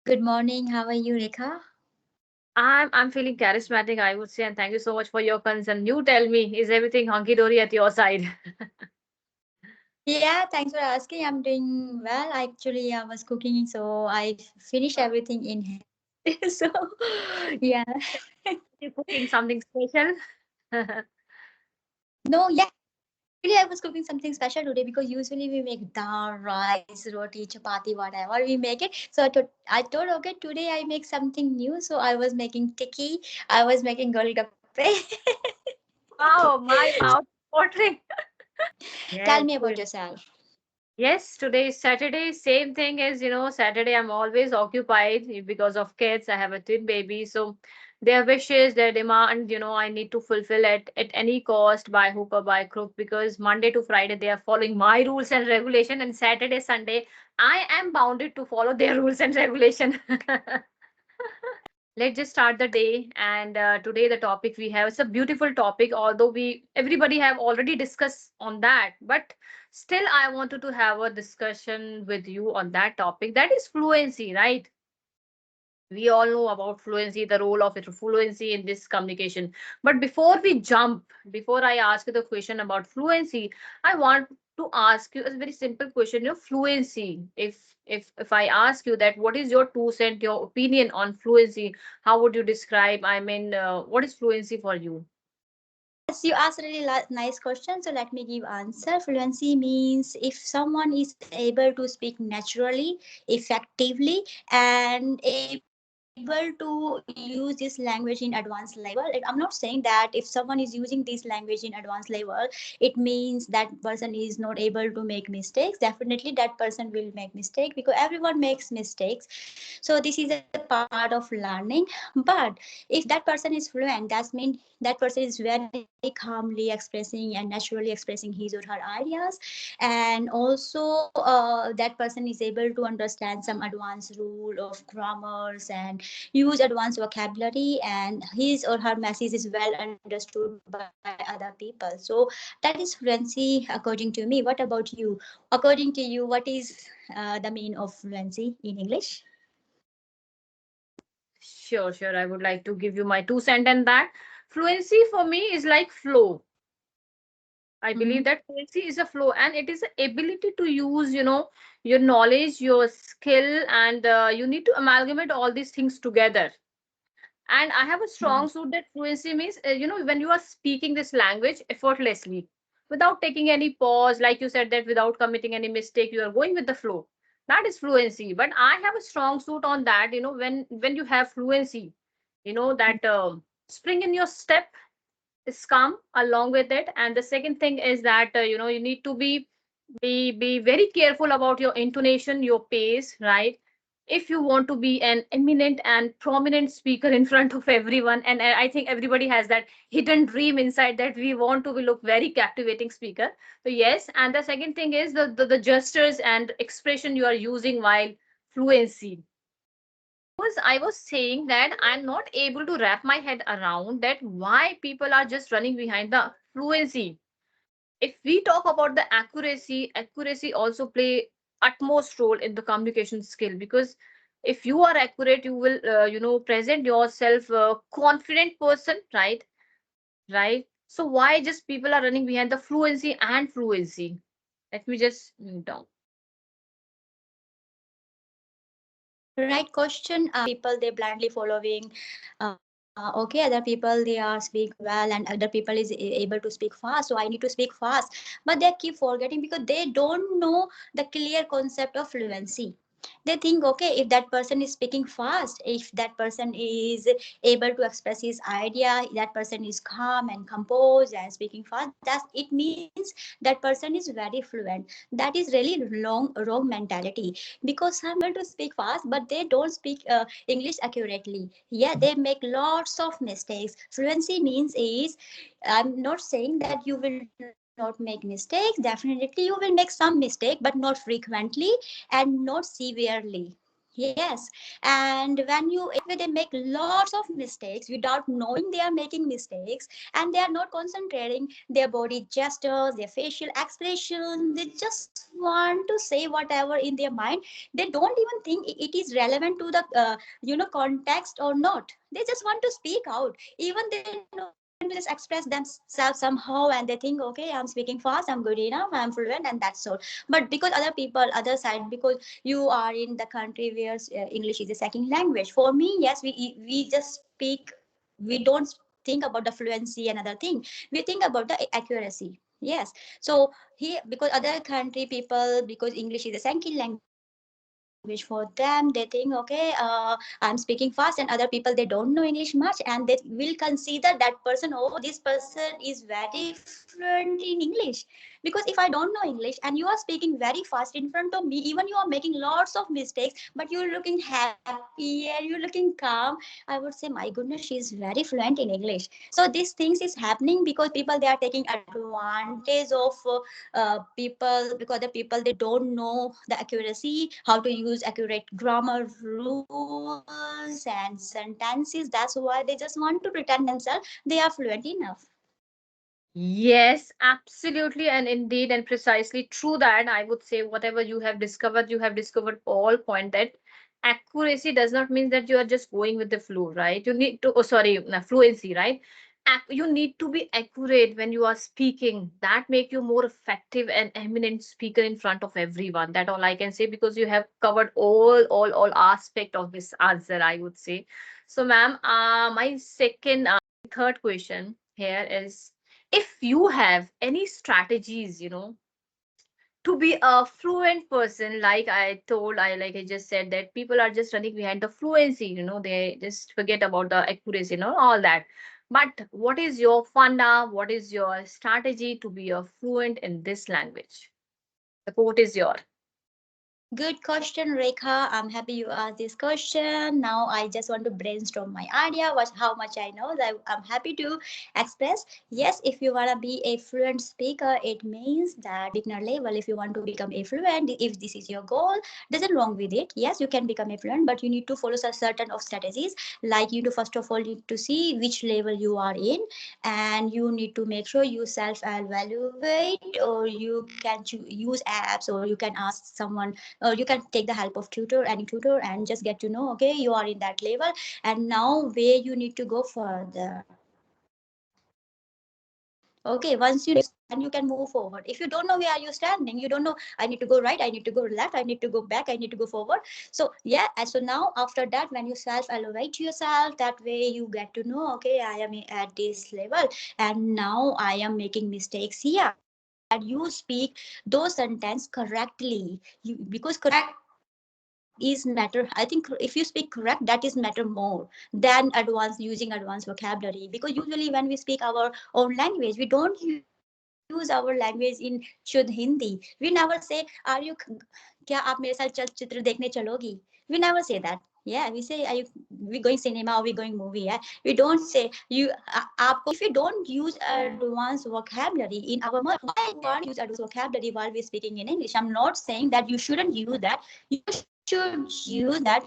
Good morning. How are you, Rekha? I'm feeling charismatic, I would say, and thank you so much for your concern. You tell me, is everything hunky dory at your side? Yeah, thanks for asking. I'm doing well. Actually, I was cooking, so I finished everything in hand. So, yeah. You cooking something special? No, yeah. Actually, I was cooking something special today because usually we make dal, rice, roti, chapati, whatever we make it. So I thought, okay, today I make something new. So I was making tikki. I was making golgappe. Wow, my mouth watering. Tell Yes, me about good. yourself. Yes, today is Saturday. Same thing as, Saturday I'm always occupied because of kids. I have a twin baby. So their wishes, their demand, I need to fulfill it at any cost by hook or by crook because Monday to Friday they are following my rules and regulation, and Saturday, Sunday, I am bounded to follow their rules and regulation. Let's just start the day. And today the topic we have is a beautiful topic, although we everybody have already discussed on that, but still I wanted to have a discussion with you on that topic, that is fluency, right? We all know about fluency, the role of it, fluency in this communication. But before I ask you the question about fluency, I want to ask you a very simple question. Fluency. If I ask you that, what is your 2 cent, your opinion on fluency? How would you describe? I mean, what is fluency for you? Yes, you asked a really nice question. So let me give answer. Fluency means if someone is able to speak naturally, effectively, and able to use this language in advanced level. I'm not saying that if someone is using this language in advanced level, it means that person is not able to make mistakes. Definitely, that person will make mistake because everyone makes mistakes. So this is a part of learning. But if that person is fluent, that means that person is very calmly expressing and naturally expressing his or her ideas, and also that person is able to understand some advanced rule of grammars and use advanced vocabulary, and his or her message is well understood by other people. So that is fluency according to me. What about you? According to you, what is the meaning of fluency in English? Sure, sure. I would like to give you my 2 cent on that. Fluency for me is like flow. I Mm-hmm. believe that fluency is a flow, and it is the ability to use, your knowledge, your skill, and you need to amalgamate all these things together. And I have a strong suit that fluency means, when you are speaking this language effortlessly, without taking any pause, like you said, that without committing any mistake, you are going with the flow. That is fluency. But I have a strong suit on that, when you have fluency, that spring in your step is come along with it. And the second thing is that you need to be very careful about your intonation, your pace, right? If you want to be an eminent and prominent speaker in front of everyone, and I think everybody has that hidden dream inside that we want to be look very captivating speaker. So yes, and the second thing is the gestures and expression you are using while fluency. Was I was saying that I'm not able to wrap my head around that why people are just running behind the fluency. If we talk about the accuracy also play utmost role in the communication skill, because if you are accurate, you will present yourself a confident person, right. So why just people are running behind the fluency? Let me just move down. Right question. People they blindly following. Okay, other people they are speak well, and other people is able to speak fast. So I need to speak fast, but they keep forgetting because they don't know the clear concept of fluency. They think, okay, if that person is speaking fast, if that person is able to express his idea, that person is calm and composed and speaking fast, that it means that person is very fluent. That is really wrong mentality, because some able to speak fast but they don't speak English accurately. Yeah, they make lots of mistakes. Fluency means is, I'm not saying that you will not make mistakes. Definitely you will make some mistake, but not frequently and not severely. Yes, and when you they make lots of mistakes without knowing they are making mistakes, and they are not concentrating their body gestures, their facial expression. They just want to say whatever in their mind. They don't even think it is relevant to the context or not. They just want to speak out. Even they know they want to just express themselves somehow, and they think, okay, I'm speaking fast, I'm good enough, I'm fluent, and that's all. But because other people, other side, because you are in the country where English is a second language. For me, yes, we just speak. We don't think about the fluency and other thing. We think about the accuracy. Yes. So here, because other country people, because English is a second language for them, they think, okay, I'm speaking fast, and other people they don't know English much, and they will consider that person. Oh, this person is very fluent in English. Because if I don't know English and you are speaking very fast in front of me, even you are making lots of mistakes, but you're looking happy and you're looking calm, I would say, my goodness, she is very fluent in English. So these things is happening because people, they are taking advantage of people, because the people, they don't know the accuracy, how to use accurate grammar rules and sentences. That's why they just want to pretend themselves they are fluent enough. Yes, absolutely, and indeed, and precisely true that I would say whatever you have discovered all point that accuracy does not mean that you are just going with the flow, right? You need to, oh, sorry, fluency, right? You need to be accurate when you are speaking. That make you more effective and eminent speaker in front of everyone. That all I can say because you have covered all aspect of this answer, I would say. So, ma'am, my third question here is if you have any strategies, to be a fluent person, like I just said that people are just running behind the fluency, they just forget about the accuracy, all that. But what is your funda? What is your strategy to be a fluent in this language? The quote is your. Good question, Rekha. I'm happy you asked this question. Now I just want to brainstorm my idea, what how much I know. That I'm happy to express. Yes, if you wanna be a fluent speaker, it means that beginner level. If you want to become a fluent, if this is your goal, there's nothing wrong with it. Yes, you can become a fluent, but you need to follow a certain of strategies. Like you to first of all need to see which level you are in, and you need to make sure you self evaluate, or you can use apps, or you can ask someone, you can take the help of tutor, any tutor, and just get to know, okay, you are in that level, and now where you need to go further. Okay, once you know where you are, then you can move forward. If you don't know where are you standing, you don't know, I need to go right, I need to go left, I need to go back, I need to go forward. So yeah, and so now after that, when you self elevate yourself, that way you get to know, okay, I am at this level, and now I am making mistakes here, so that you speak those sentence correctly. Because correct is matter, I think. If you speak correct, that is matter more than advanced, using advanced vocabulary. Because usually when we speak our own language, we don't use our language in शुद्ध Hindi. We never say, are you, क्या आप मेरे साथ चलचित्र देखने चलोगी? We never say that. Yeah, we say, are you, we going cinema, or we going movie? Yeah, we don't say you आपको. If we don't use advanced vocabulary in our mother, why we want to use advanced vocabulary while we're speaking in English? I'm not saying that you shouldn't use that. You should use that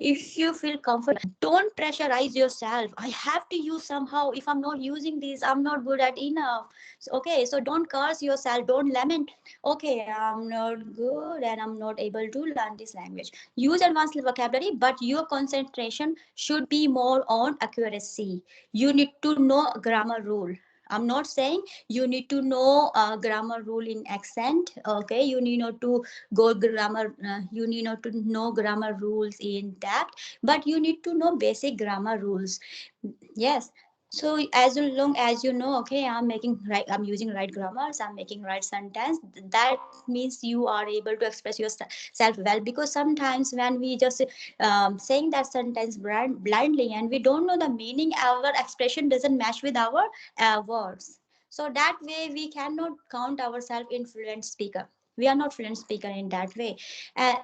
if you feel comfortable. Don't pressurize yourself. I have to use somehow. If I'm not using this, I'm not good at enough. So, okay, so don't curse yourself, don't lament, okay, I'm not good and I'm not able to learn this language. Use advanced vocabulary, but your concentration should be more on accuracy. You need to know grammar rule. I'm not saying you need to know grammar rule in accent. Okay, you need not to go grammar. You need not to know grammar rules in depth, but you need to know basic grammar rules. Yes. So as long as you know, okay, I'm making right, I'm using right grammars, I'm making right sentence, that means you are able to express yourself well. Because sometimes when we just saying that sentence blindly, and we don't know the meaning, our expression doesn't match with our words. So that way we cannot count ourselves in fluent speaker. We are not fluent speaker in that way. uh,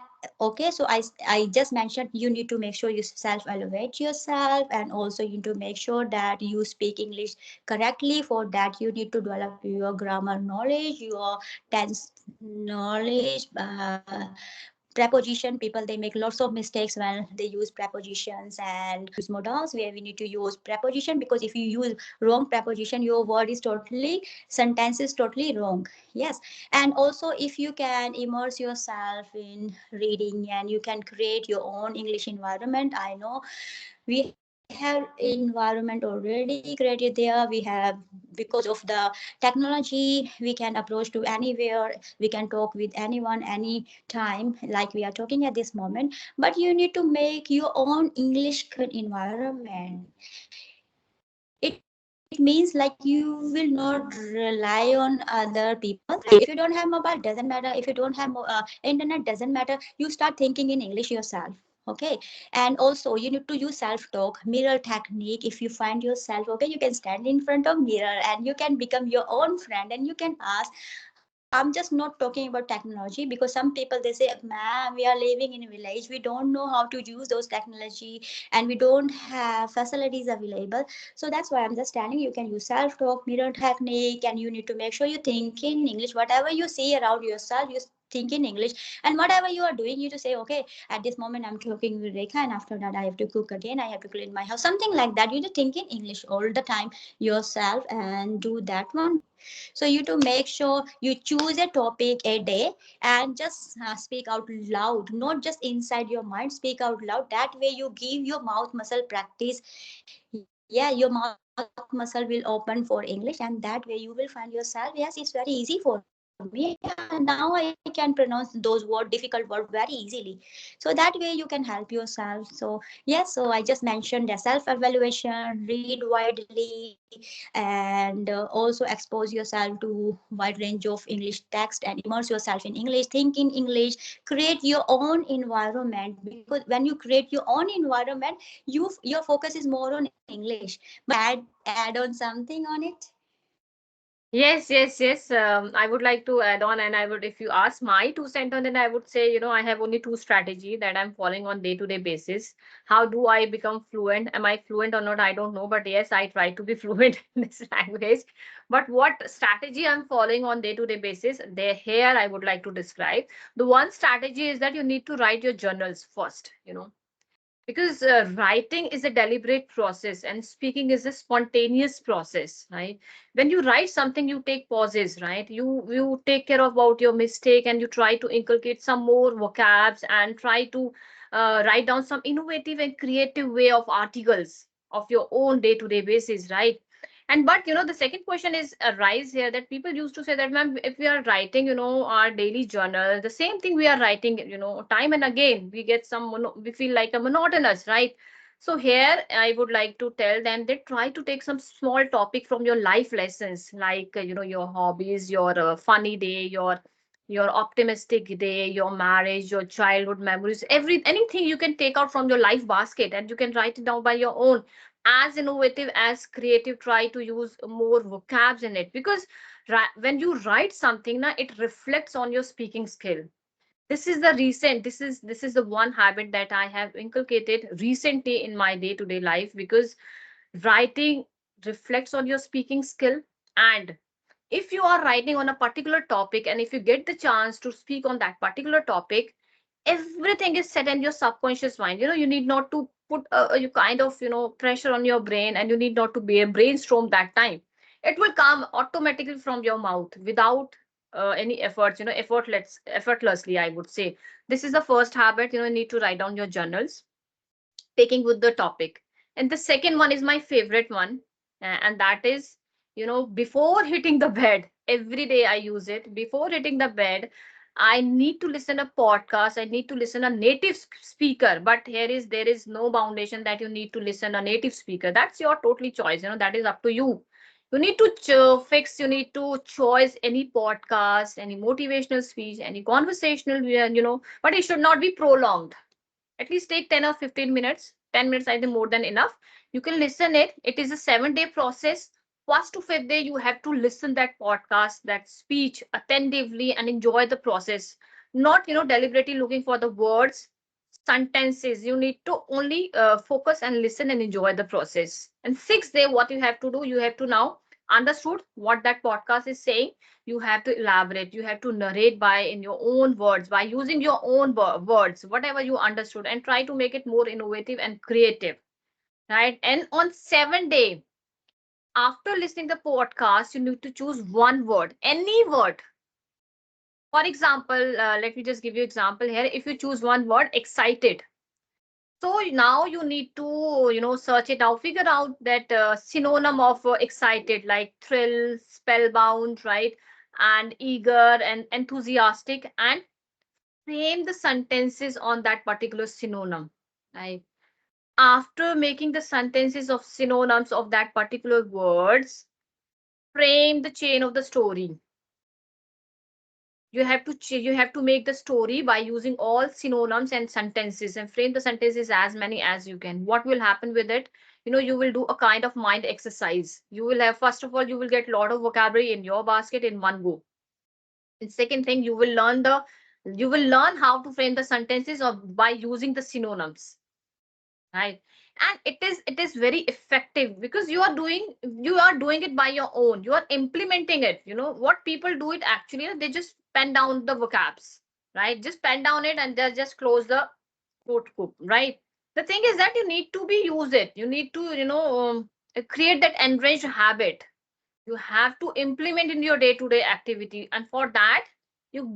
okay, so I just mentioned you need to make sure you self elevate yourself, and also you need to make sure that you speak English correctly. For that you need to develop your grammar knowledge, your tense knowledge, preposition. People, they make lots of mistakes when they use prepositions, and use modals where we need to use preposition, because if you use wrong preposition, your word is totally, sentence is totally wrong. Yes. And also, if you can immerse yourself in reading and you can create your own English environment, I know we have environment already created there. We have, because of the technology, we can approach to anywhere, we can talk with anyone any time, like we are talking at this moment. But you need to make your own English environment. It means like you will not rely on other people. If you don't have mobile, doesn't matter. If you don't have internet, doesn't matter. You start thinking in English yourself. Okay. And also, you need to use self talk, mirror technique. If you find yourself, okay, you can stand in front of mirror and you can become your own friend, and you can ask. I'm just not talking about technology, because some people they say, "Ma'am, we are living in a village. We don't know how to use those technology, and we don't have facilities available." So that's why I'm just telling you, can use self talk, mirror technique, and you need to make sure you think in English. Whatever you see around yourself, you think in English, and whatever you are doing, you to say, okay, at this moment I'm talking with Rekha, and after that I have to cook again. I have to clean my house, something like that. You just think in English all the time yourself and do that one. So you to make sure you choose a topic a day and just speak out loud, not just inside your mind. Speak out loud. That way you give your mouth muscle practice. Yeah, your mouth muscle will open for English, and that way you will find yourself, yes, it's very easy for me, and now I can pronounce those difficult words very easily. So that way you can help yourself. So yes, so I just mentioned the self evaluation, read widely, and also expose yourself to wide range of English text and immerse yourself in English. Think in English, create your own environment, because when you create your own environment, your focus is more on English. But you want to add on something on it? Yes, yes, yes. I would like to add on, and I would, if you ask my 2 cents on it, I would say, I have only two strategy that I'm following on day-to-day basis. How do I become fluent? Am I fluent or not? I don't know, but yes, I try to be fluent in this language. But what strategy I'm following on day-to-day basis, there here I would like to describe. The one strategy is that you need to write your journals first, because writing is a deliberate process and speaking is a spontaneous process, right? When you write something, you take pauses, right? You take care about your mistake, and you try to inculcate some more vocabs, and try to write down some innovative and creative way of articles of your own day to day basis, right? And but the second question is arise here, that people used to say that, ma'am, if we are writing our daily journal, the same thing we are writing time and again, we get we feel like a monotonous, right? So here I would like to tell them that try to take some small topic from your life lessons, like your hobbies, your funny day, your optimistic day, your marriage, your childhood memories, anything you can take out from your life basket, and you can write it down by your own, as innovative, as creative. Try to use more vocabs in it, because when you write something now, it reflects on your speaking skill. This is the one habit that I have inculcated recently in my day to day life, because writing reflects on your speaking skill. And if you are writing on a particular topic, and if you get the chance to speak on that particular topic, everything is set in your subconscious mind. You need not to put you kind of pressure on your brain, and you need not to be a brainstorm that time. It will come automatically from your mouth without any efforts, effortlessly, I would say. This is the first habit. You need to write down your journals, taking with the topic. And the second one is my favorite one, and that is, before hitting the bed, every day I use it. Before hitting the bed, I need to listen a podcast. I need to listen a native speaker. But there is no foundation that you need to listen a native speaker. That's your totally choice. That is up to you. You need to you need to choose any podcast, any motivational speech, any conversational, but it should not be prolonged. At least take 10 or 15 minutes. 10 minutes, I think, more than enough. You can listen it. It is a 7-day process. First to fifth day, you have to listen that podcast, that speech attentively, and enjoy the process. Not deliberately looking for the words, sentences. You need to only focus and listen and enjoy the process. And 6th day, what you have to do, you have to now understood what that podcast is saying, you have to elaborate, you have to narrate by in your own words, by using your own words, whatever you understood, and try to make it more innovative and creative, right? And on 7th day after listening the podcast, you need to choose one word, any word. For example, let me just give you example here. If you choose one word, excited, so now you need to, search it out, figure out that synonym of excited, like thrill, spellbound, right? And eager and enthusiastic, and frame the sentences on that particular synonym, right? After making the sentences of synonyms of that particular words, frame the chain of the story. You have to make the story by using all synonyms and sentences, and frame the sentences as many as you can. What will happen with it? You will do a kind of mind exercise. You will have, first of all, you will get a lot of vocabulary in your basket in one go. And second thing, you will learn how to frame the sentences of by using the synonyms, right? And it is very effective because you are doing it by your own, you are implementing it. What people do it actually, they just pen down the vocabs, right? Just pen down it and they just close the quote book, right? The thing is that you need to be use it, you need to create that enriched habit. You have to implement in your day to day activity, and for that you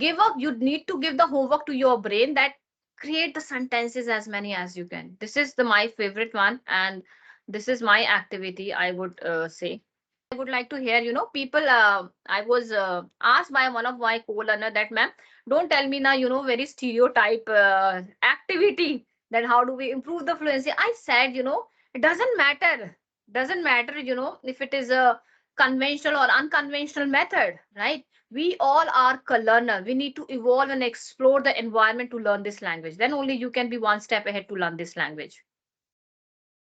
need to give the homework to your brain that create the sentences as many as you can. This is the my favorite one, and this is my activity, I would say. I would like to hear, people. I was asked by one of my co-learner that, ma'am, don't tell me now, very stereotype activity, that how do we improve the fluency. I said, it doesn't matter, if it is a conventional or unconventional method, right? We all are learner. We need to evolve and explore the environment to learn this language. Then only you can be one step ahead to learn this language.